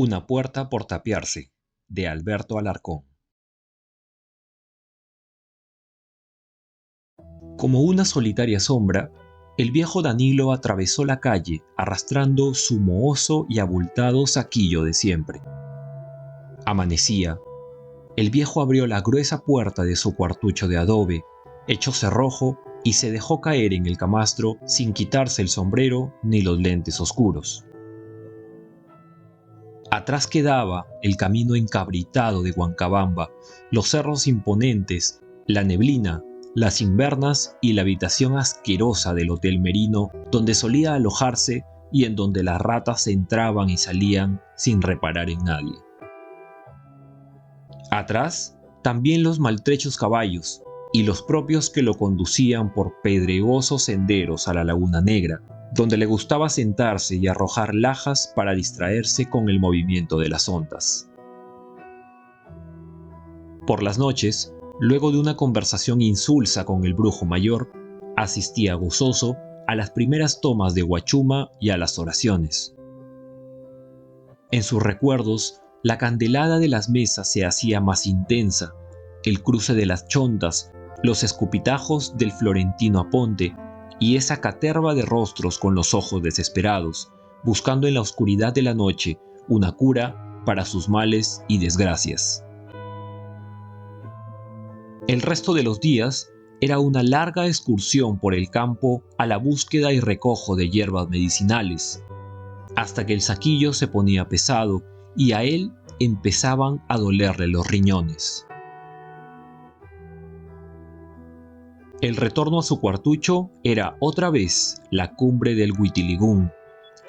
Una puerta por tapiarse, de Alberto Alarcón. Como una solitaria sombra, el viejo Danilo atravesó la calle arrastrando su mohoso y abultado saquillo de siempre. Amanecía. El viejo abrió la gruesa puerta de su cuartucho de adobe, echó cerrojo y se dejó caer en el camastro sin quitarse el sombrero ni los lentes oscuros. Atrás quedaba el camino encabritado de Huancabamba, los cerros imponentes, la neblina, las invernas y la habitación asquerosa del Hotel Merino, donde solía alojarse y en donde las ratas entraban y salían sin reparar en nadie. Atrás, también los maltrechos caballos y los propios que lo conducían por pedregosos senderos a la Laguna Negra, donde le gustaba sentarse y arrojar lajas para distraerse con el movimiento de las ondas. Por las noches, luego de una conversación insulsa con el brujo mayor, asistía gozoso a las primeras tomas de Huachuma y a las oraciones. En sus recuerdos, la candelada de las mesas se hacía más intensa, el cruce de las chontas, los escupitajos del florentino Aponte y esa caterva de rostros con los ojos desesperados, buscando en la oscuridad de la noche una cura para sus males y desgracias. El resto de los días era una larga excursión por el campo a la búsqueda y recojo de hierbas medicinales, hasta que el saquillo se ponía pesado y a él empezaban a dolerle los riñones. El retorno a su cuartucho era otra vez la cumbre del Huitiligún,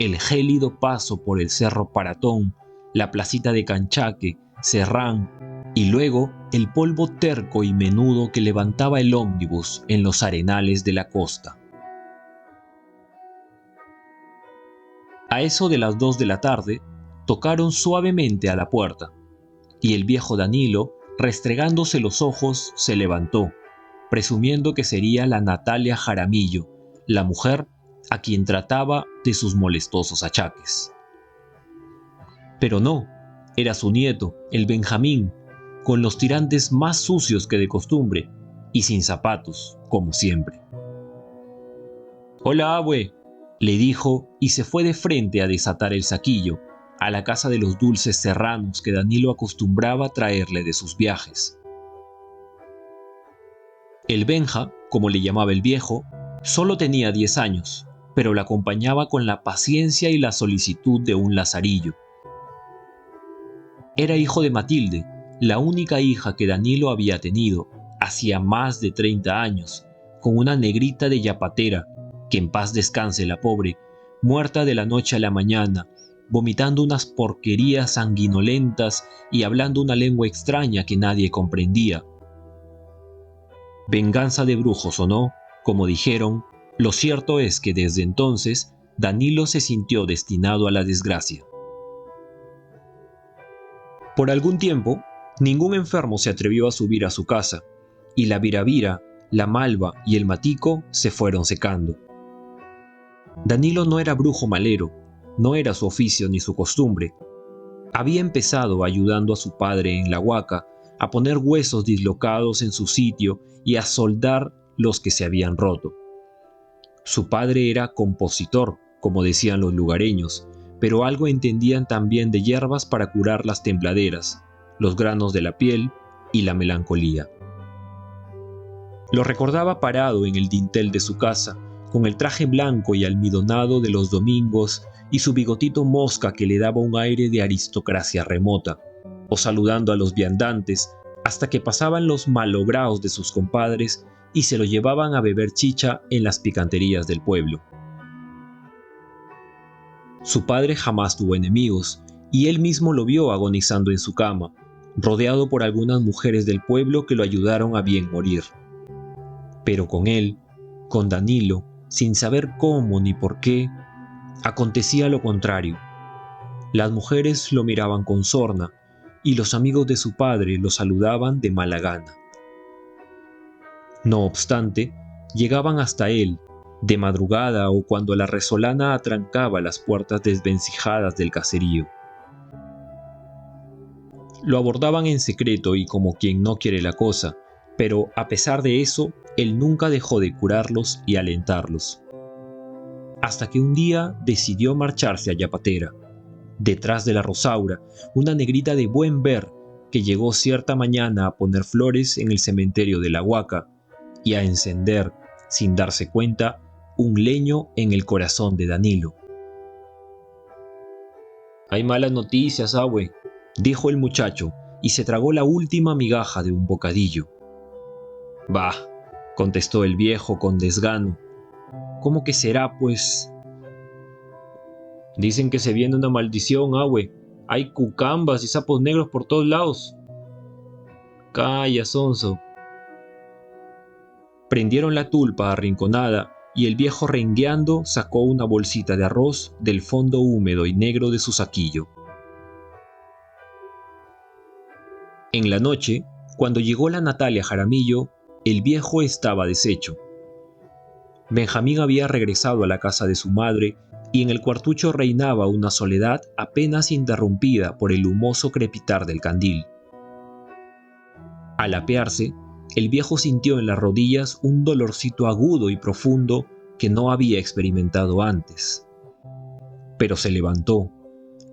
el gélido paso por el Cerro Paratón, la placita de Canchaque, Serrán, y luego el polvo terco y menudo que levantaba el ómnibus en los arenales de la costa. A eso de las 2 de la tarde, tocaron suavemente a la puerta, y el viejo Danilo, restregándose los ojos, se levantó, presumiendo que sería la Natalia Jaramillo, la mujer a quien trataba de sus molestosos achaques. Pero no, era su nieto, el Benjamín, con los tirantes más sucios que de costumbre, y sin zapatos, como siempre. «Hola, abue», le dijo, y se fue de frente a desatar el saquillo, a la casa de los dulces serranos que Danilo acostumbraba traerle de sus viajes. El Benja, como le llamaba el viejo, solo tenía 10 años, pero le acompañaba con la paciencia y la solicitud de un lazarillo. Era hijo de Matilde, la única hija que Danilo había tenido, hacía más de 30 años, con una negrita de yapatera, que en paz descanse la pobre, muerta de la noche a la mañana, vomitando unas porquerías sanguinolentas y hablando una lengua extraña que nadie comprendía. Venganza de brujos o no, como dijeron, lo cierto es que desde entonces Danilo se sintió destinado a la desgracia. Por algún tiempo, ningún enfermo se atrevió a subir a su casa, y la viravira, la malva y el matico se fueron secando. Danilo no era brujo malero, no era su oficio ni su costumbre. Había empezado ayudando a su padre en la huaca a poner huesos dislocados en su sitio y a soldar los que se habían roto. Su padre era compositor, como decían los lugareños, pero algo entendían también de hierbas para curar las tembladeras, los granos de la piel y la melancolía. Lo recordaba parado en el dintel de su casa, con el traje blanco y almidonado de los domingos y su bigotito mosca que le daba un aire de aristocracia remota, o saludando a los viandantes hasta que pasaban los malograos de sus compadres y se lo llevaban a beber chicha en las picanterías del pueblo. Su padre jamás tuvo enemigos, y él mismo lo vio agonizando en su cama, rodeado por algunas mujeres del pueblo que lo ayudaron a bien morir. Pero con él, con Danilo, sin saber cómo ni por qué, acontecía lo contrario. Las mujeres lo miraban con sorna, y los amigos de su padre lo saludaban de mala gana. No obstante, llegaban hasta él, de madrugada o cuando la resolana atrancaba las puertas desvencijadas del caserío. Lo abordaban en secreto y como quien no quiere la cosa, pero a pesar de eso, él nunca dejó de curarlos y alentarlos. Hasta que un día decidió marcharse a Yapatera, detrás de la Rosaura, una negrita de buen ver que llegó cierta mañana a poner flores en el cementerio de la Huaca y a encender, sin darse cuenta, un leño en el corazón de Danilo. «Hay malas noticias, abue», dijo el muchacho, y se tragó la última migaja de un bocadillo. «Bah», contestó el viejo con desgano. «¿Cómo que será, pues?» «Dicen que se viene una maldición, abue. Hay cucambas y sapos negros por todos lados». «Calla, sonso». Prendieron la tulpa arrinconada y el viejo rengueando sacó una bolsita de arroz del fondo húmedo y negro de su saquillo. En la noche, cuando llegó la Natalia Jaramillo, el viejo estaba deshecho. Benjamín había regresado a la casa de su madre y en el cuartucho reinaba una soledad apenas interrumpida por el humoso crepitar del candil. Al apearse, el viejo sintió en las rodillas un dolorcito agudo y profundo que no había experimentado antes. Pero se levantó.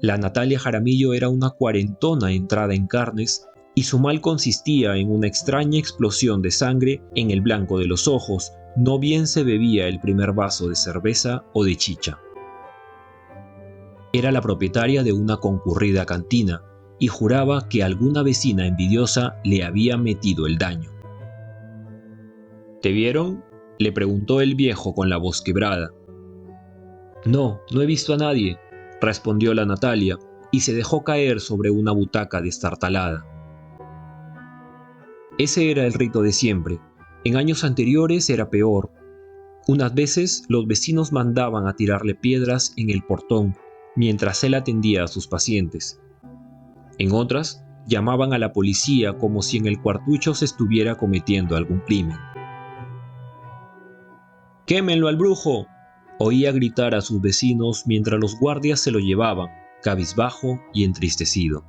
La Natalia Jaramillo era una cuarentona entrada en carnes y su mal consistía en una extraña explosión de sangre en el blanco de los ojos, no bien se bebía el primer vaso de cerveza o de chicha. Era la propietaria de una concurrida cantina y juraba que alguna vecina envidiosa le había metido el daño. ¿Te vieron?, le preguntó el viejo con la voz quebrada. No he visto a nadie, respondió la Natalia y se dejó caer sobre una butaca destartalada. Ese era el rito de siempre. En años anteriores era peor. Unas veces los vecinos mandaban a tirarle piedras en el portón mientras él atendía a sus pacientes. En otras, llamaban a la policía como si en el cuartucho se estuviera cometiendo algún crimen. «¡Quémenlo al brujo!», oía gritar a sus vecinos mientras los guardias se lo llevaban, cabizbajo y entristecido.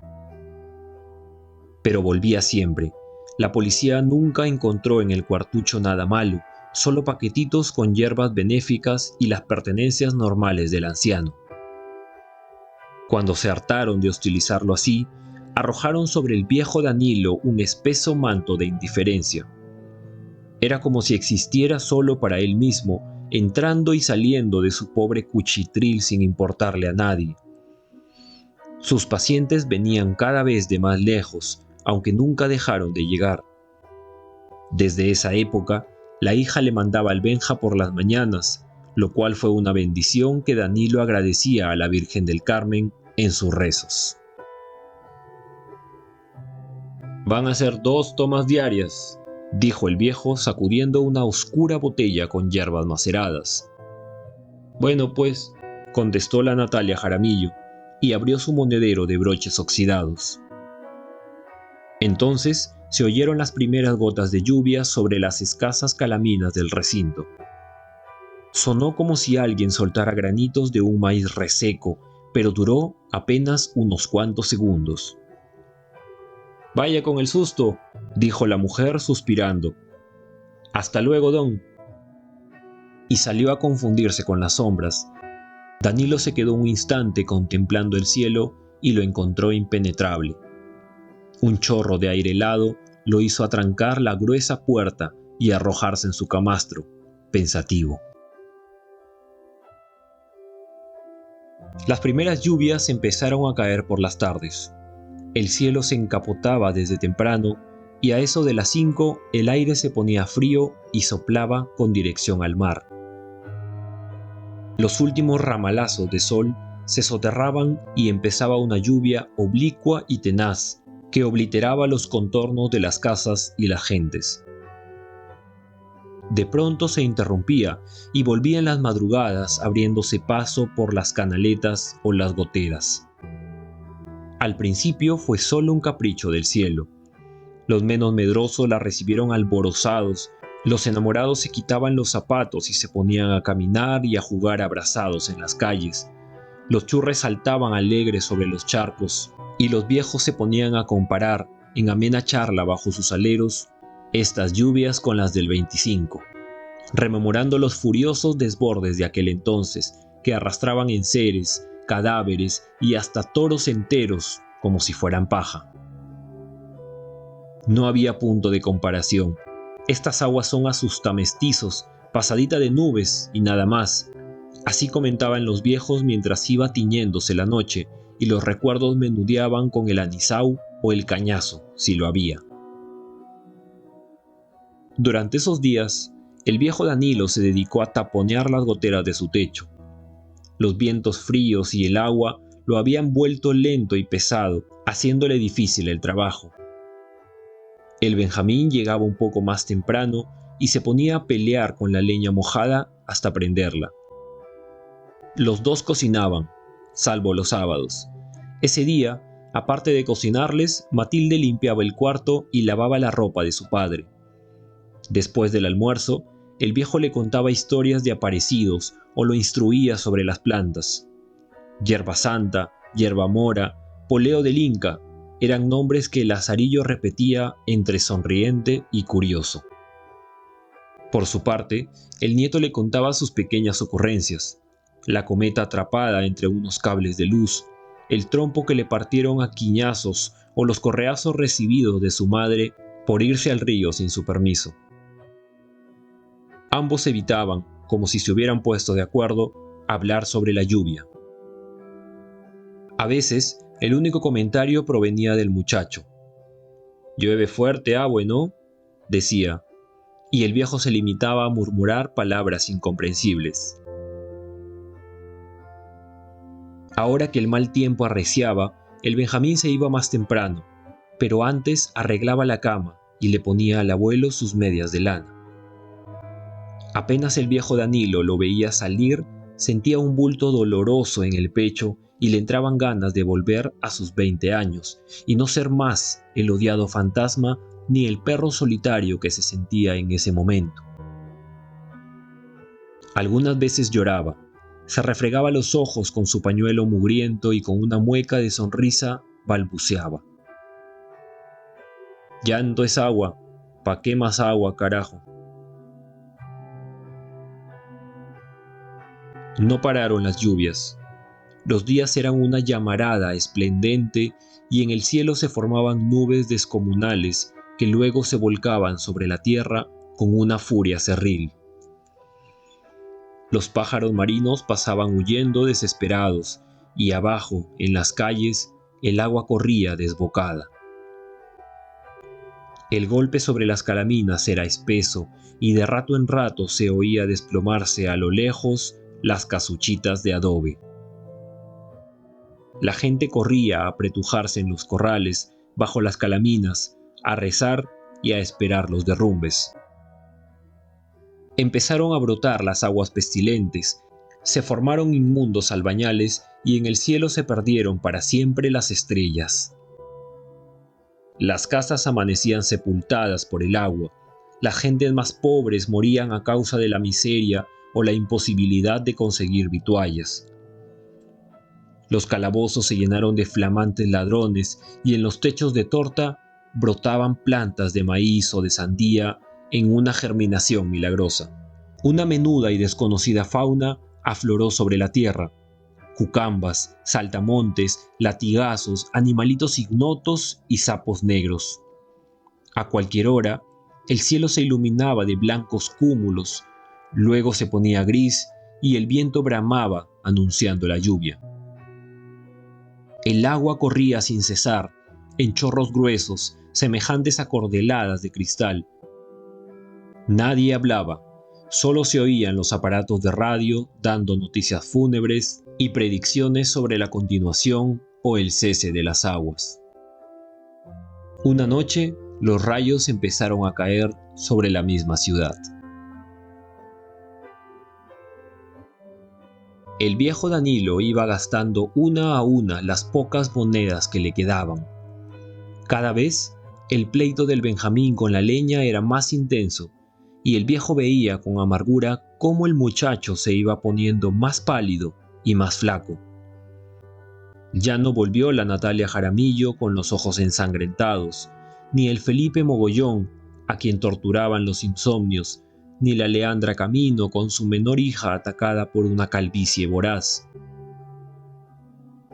Pero volvía siempre. La policía nunca encontró en el cuartucho nada malo, solo paquetitos con hierbas benéficas y las pertenencias normales del anciano. Cuando se hartaron de hostilizarlo así, arrojaron sobre el viejo Danilo un espeso manto de indiferencia. Era como si existiera solo para él mismo, entrando y saliendo de su pobre cuchitril sin importarle a nadie. Sus pacientes venían cada vez de más lejos, aunque nunca dejaron de llegar. Desde esa época, la hija le mandaba al Benja por las mañanas, lo cual fue una bendición que Danilo agradecía a la Virgen del Carmen en sus rezos. «Van a ser 2 tomas diarias», dijo el viejo sacudiendo una oscura botella con hierbas maceradas. «Bueno, pues», contestó la Natalia Jaramillo, y abrió su monedero de broches oxidados. Entonces se oyeron las primeras gotas de lluvia sobre las escasas calaminas del recinto. Sonó como si alguien soltara granitos de un maíz reseco, pero duró apenas unos cuantos segundos. «Vaya con el susto», dijo la mujer suspirando. «Hasta luego, don». Y salió a confundirse con las sombras. Danilo se quedó un instante contemplando el cielo y lo encontró impenetrable. Un chorro de aire helado lo hizo atrancar la gruesa puerta y arrojarse en su camastro, pensativo. Las primeras lluvias empezaron a caer por las tardes. El cielo se encapotaba desde temprano y a eso de las 5 el aire se ponía frío y soplaba con dirección al mar. Los últimos ramalazos de sol se soterraban y empezaba una lluvia oblicua y tenaz que obliteraba los contornos de las casas y las gentes. De pronto se interrumpía y volvía en las madrugadas abriéndose paso por las canaletas o las goteras. Al principio fue solo un capricho del cielo. Los menos medrosos la recibieron alborozados, los enamorados se quitaban los zapatos y se ponían a caminar y a jugar abrazados en las calles. Los churres saltaban alegres sobre los charcos, y los viejos se ponían a comparar, en amena charla bajo sus aleros, estas lluvias con las del 25, rememorando los furiosos desbordes de aquel entonces, que arrastraban enseres, cadáveres y hasta toros enteros como si fueran paja. No había punto de comparación. Estas aguas son asustamestizos, pasadita de nubes y nada más. Así comentaban los viejos mientras iba tiñéndose la noche y los recuerdos menudeaban con el anisau o el cañazo, si lo había. Durante esos días, el viejo Danilo se dedicó a taponear las goteras de su techo. Los vientos fríos y el agua lo habían vuelto lento y pesado, haciéndole difícil el trabajo. El Benjamín llegaba un poco más temprano y se ponía a pelear con la leña mojada hasta prenderla. Los dos cocinaban, salvo los sábados. Ese día, aparte de cocinarles, Matilde limpiaba el cuarto y lavaba la ropa de su padre. Después del almuerzo, el viejo le contaba historias de aparecidos o lo instruía sobre las plantas. Hierba santa, hierba mora, poleo del Inca, eran nombres que Lazarillo repetía entre sonriente y curioso. Por su parte, el nieto le contaba sus pequeñas ocurrencias: la cometa atrapada entre unos cables de luz, el trompo que le partieron a quiñazos o los correazos recibidos de su madre por irse al río sin su permiso. Ambos evitaban, como si se hubieran puesto de acuerdo, hablar sobre la lluvia. A veces, el único comentario provenía del muchacho. «Llueve fuerte, abue, ¿no?», decía, y el viejo se limitaba a murmurar palabras incomprensibles. Ahora que el mal tiempo arreciaba, el Benjamín se iba más temprano, pero antes arreglaba la cama y le ponía al abuelo sus medias de lana. Apenas el viejo Danilo lo veía salir, sentía un bulto doloroso en el pecho y le entraban ganas de volver a sus 20 años y no ser más el odiado fantasma ni el perro solitario que se sentía en ese momento. Algunas veces lloraba, se refregaba los ojos con su pañuelo mugriento y con una mueca de sonrisa balbuceaba: «Llanto es agua, ¿pa' qué más agua, carajo?». No pararon las lluvias. Los días eran una llamarada esplendente y en el cielo se formaban nubes descomunales que luego se volcaban sobre la tierra con una furia cerril. Los pájaros marinos pasaban huyendo desesperados y abajo, en las calles, el agua corría desbocada. El golpe sobre las calaminas era espeso y de rato en rato se oía desplomarse a lo lejos las casuchitas de adobe. La gente corría a apretujarse en los corrales, bajo las calaminas, a rezar y a esperar los derrumbes. Empezaron a brotar las aguas pestilentes, se formaron inmundos albañales y en el cielo se perdieron para siempre las estrellas. Las casas amanecían sepultadas por el agua, las gentes más pobres morían a causa de la miseria o la imposibilidad de conseguir vituallas. Los calabozos se llenaron de flamantes ladrones y en los techos de torta brotaban plantas de maíz o de sandía en una germinación milagrosa. Una menuda y desconocida fauna afloró sobre la tierra: cucambas, saltamontes, latigazos, animalitos ignotos y sapos negros. A cualquier hora, el cielo se iluminaba de blancos cúmulos, luego se ponía gris y el viento bramaba anunciando la lluvia. El agua corría sin cesar, en chorros gruesos, semejantes a cordeladas de cristal. Nadie hablaba, solo se oían los aparatos de radio dando noticias fúnebres y predicciones sobre la continuación o el cese de las aguas. Una noche, los rayos empezaron a caer sobre la misma ciudad. El viejo Danilo iba gastando una a una las pocas monedas que le quedaban. Cada vez, el pleito del Benjamín con la leña era más intenso, y el viejo veía con amargura cómo el muchacho se iba poniendo más pálido y más flaco. Ya no volvió la Natalia Jaramillo con los ojos ensangrentados, ni el Felipe Mogollón, a quien torturaban los insomnios, ni la Leandra Camino con su menor hija atacada por una calvicie voraz.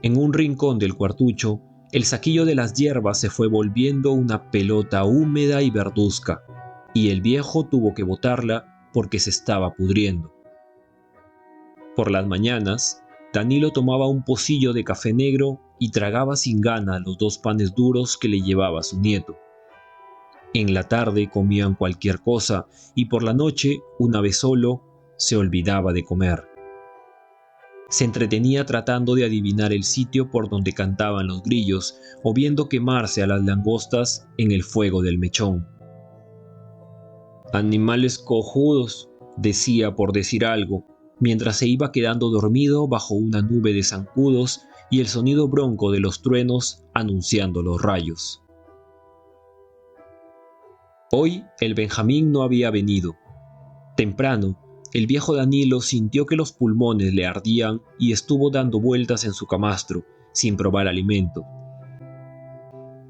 En un rincón del cuartucho, el saquillo de las hierbas se fue volviendo una pelota húmeda y verduzca, y el viejo tuvo que botarla porque se estaba pudriendo. Por las mañanas, Danilo tomaba un pocillo de café negro y tragaba sin gana los 2 panes duros que le llevaba su nieto. En la tarde comían cualquier cosa y por la noche, una vez solo, se olvidaba de comer. Se entretenía tratando de adivinar el sitio por donde cantaban los grillos o viendo quemarse a las langostas en el fuego del mechón. «Animales cojudos», decía por decir algo, mientras se iba quedando dormido bajo una nube de zancudos y el sonido bronco de los truenos anunciando los rayos. Hoy el Benjamín no había venido. Temprano, el viejo Danilo sintió que los pulmones le ardían y estuvo dando vueltas en su camastro, sin probar alimento.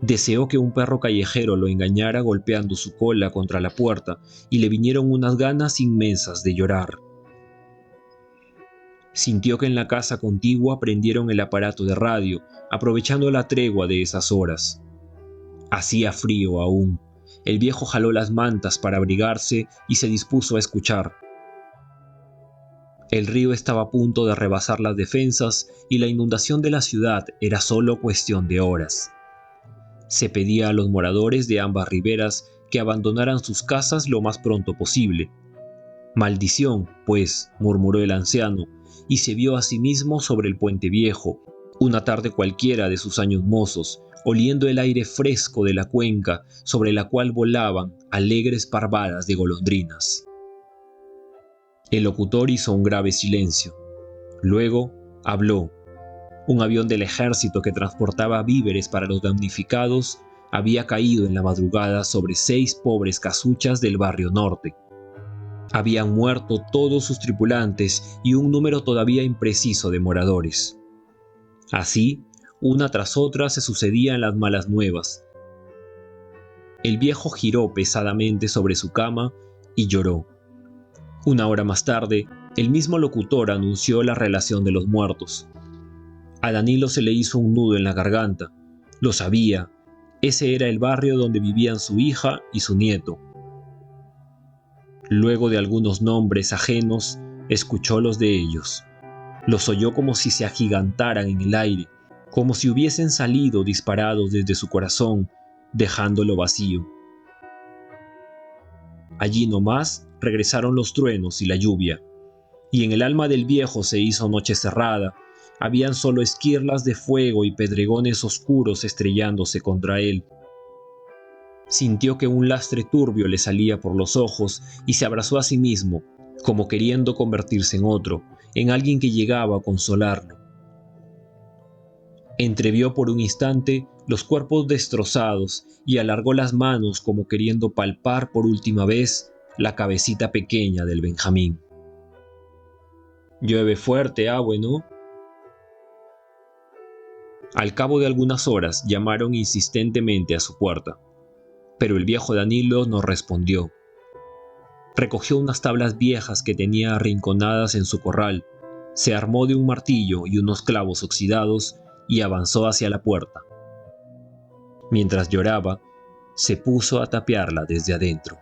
Deseó que un perro callejero lo engañara golpeando su cola contra la puerta y le vinieron unas ganas inmensas de llorar. Sintió que en la casa contigua prendieron el aparato de radio, aprovechando la tregua de esas horas. Hacía frío aún. El viejo jaló las mantas para abrigarse y se dispuso a escuchar. El río estaba a punto de rebasar las defensas y la inundación de la ciudad era solo cuestión de horas. Se pedía a los moradores de ambas riberas que abandonaran sus casas lo más pronto posible. «Maldición, pues», murmuró el anciano, y se vio a sí mismo sobre el puente viejo, una tarde cualquiera de sus años mozos, oliendo el aire fresco de la cuenca sobre la cual volaban alegres parvadas de golondrinas. El locutor hizo un grave silencio. Luego habló. Un avión del ejército que transportaba víveres para los damnificados había caído en la madrugada sobre 6 pobres casuchas del barrio norte. Habían muerto todos sus tripulantes y un número todavía impreciso de moradores. Así, una tras otra se sucedían las malas nuevas. El viejo giró pesadamente sobre su cama y lloró. Una hora más tarde, el mismo locutor anunció la relación de los muertos. A Danilo se le hizo un nudo en la garganta. Lo sabía. Ese era el barrio donde vivían su hija y su nieto. Luego de algunos nombres ajenos, escuchó los de ellos. Los oyó como si se agigantaran en el aire, como si hubiesen salido disparados desde su corazón, dejándolo vacío. Allí nomás regresaron los truenos y la lluvia, y en el alma del viejo se hizo noche cerrada. Habían solo esquirlas de fuego y pedregones oscuros estrellándose contra él. Sintió que un lastre turbio le salía por los ojos y se abrazó a sí mismo, como queriendo convertirse en otro, en alguien que llegaba a consolarlo. Entrevió por un instante los cuerpos destrozados y alargó las manos como queriendo palpar por última vez la cabecita pequeña del Benjamín. «Llueve fuerte, ¿no?» Al cabo de algunas horas llamaron insistentemente a su puerta, pero el viejo Danilo no respondió. Recogió unas tablas viejas que tenía arrinconadas en su corral, se armó de un martillo y unos clavos oxidados y avanzó hacia la puerta. Mientras lloraba, se puso a tapiarla desde adentro.